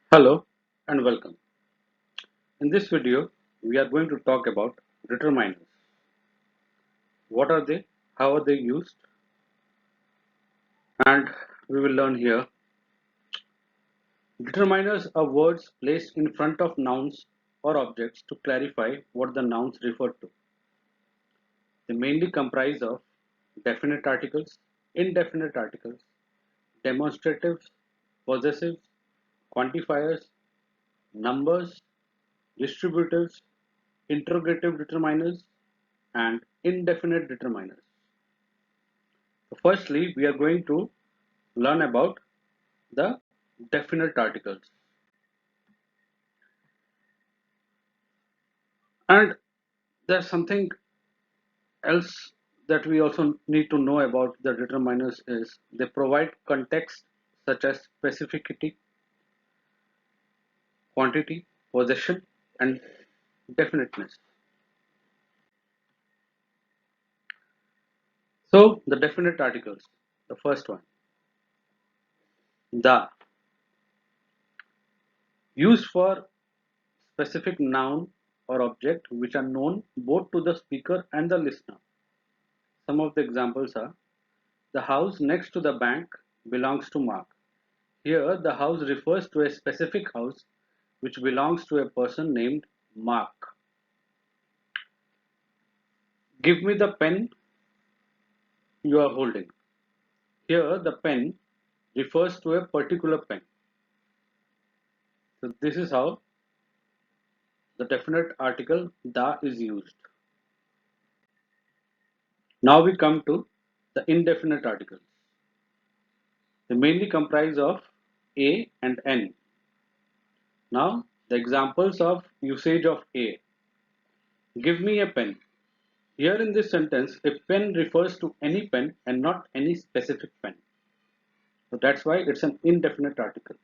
Hello and welcome. In this video, we are going to talk about determiners. What are they? How are they used? And we will learn here. Determiners are words placed in front of nouns or objects to clarify what the nouns refer to. They mainly comprise of definite articles, indefinite articles, demonstratives, possessives, quantifiers, numbers, distributives, interrogative determiners, and indefinite determiners. So firstly, we are going to learn about the definite articles. And there's something else that we also need to know about the determiners is they provide context such as specificity, quantity, possession, and definiteness. So the definite articles, the first one, the, used for specific noun or object which are known both to the speaker and the listener. Some of the examples are: the house next to the bank belongs to Mark. Here, the house refers to a specific house which belongs to a person named Mark. Give me the pen you are holding. Here, the pen refers to a particular pen. So, this is how the definite article the is used. Now we come to the indefinite articles. They mainly comprise of A and N. Now, the examples of usage of A. Give me a pen. Here in this sentence, a pen refers to any pen and not any specific pen. So that's why it's an indefinite article.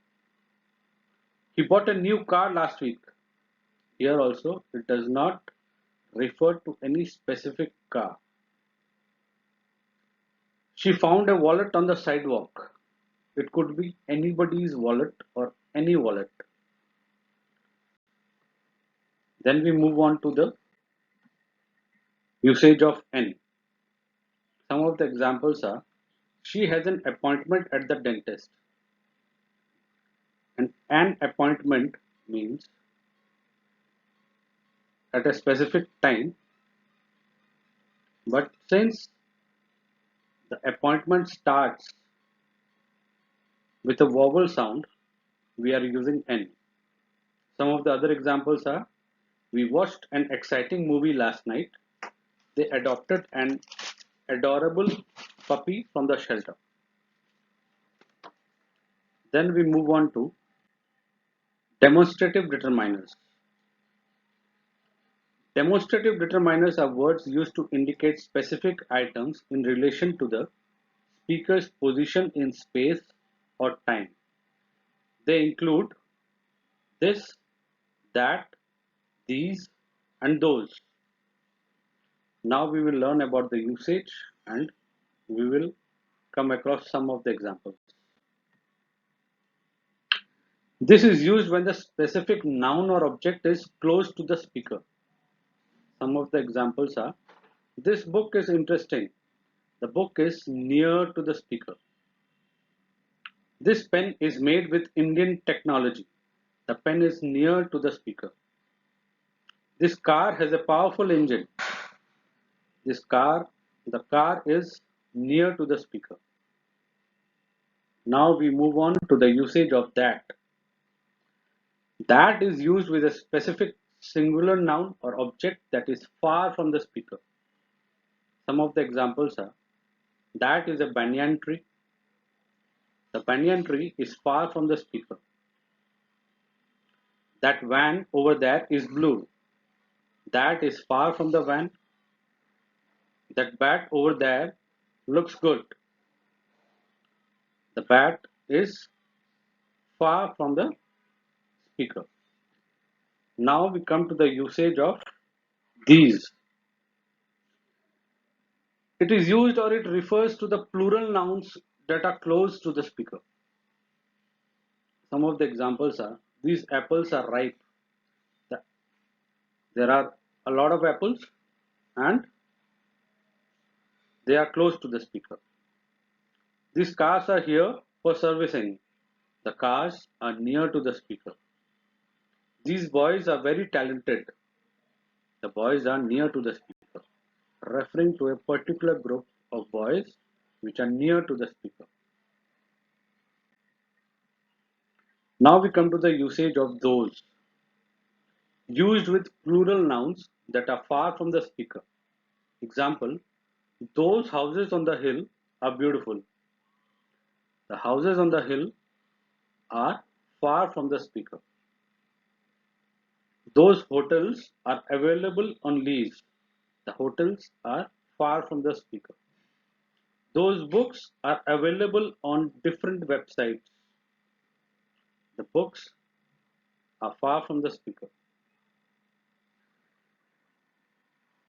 He bought a new car last week. Here also, it does not refer to any specific car. She found a wallet on the sidewalk. It could be anybody's wallet or any wallet. Then we move on to the usage of N. Some of the examples are: she has an appointment at the dentist. And an appointment means at a specific time, but since the appointment starts with a vowel sound, we are using N. Some of the other examples are: we watched an exciting movie last night. They adopted an adorable puppy from the shelter. Then we move on to demonstrative determiners. Demonstrative determiners are words used to indicate specific items in relation to the speaker's position in space or time. They include this, that, these, and those. Now we will learn about the usage and we will come across some of the examples. This is used when the specific noun or object is close to the speaker. Some of the examples are: this book is interesting. The book is near to the speaker. This pen is made with Indian technology. The pen is near to the speaker. This car has a powerful engine. The car is near to the speaker. Now we move on to the usage of that. That is used with a specific singular noun or object that is far from the speaker. Some of the examples are: that is a banyan tree. The banyan tree is far from the speaker. That van over there is blue. That is far from the van. That bat over there looks good. The bat is far from the speaker. Now we come to the usage of these. It is used or it refers to the plural nouns that are close to the speaker. Some of the examples are: These apples are ripe. There are a lot of apples and they are close to the speaker. These cars are here for servicing. The cars are near to the speaker. These boys are very talented. The boys are near to the speaker, referring to a particular group of boys which are near to the speaker. Now we come to the usage of those, used with plural nouns that are far from the speaker. Example, those houses on the hill are beautiful. The houses on the hill are far from the speaker. Those hotels are available on lease. The hotels are far from the speaker. Those books are available on different websites. The books are far from the speaker.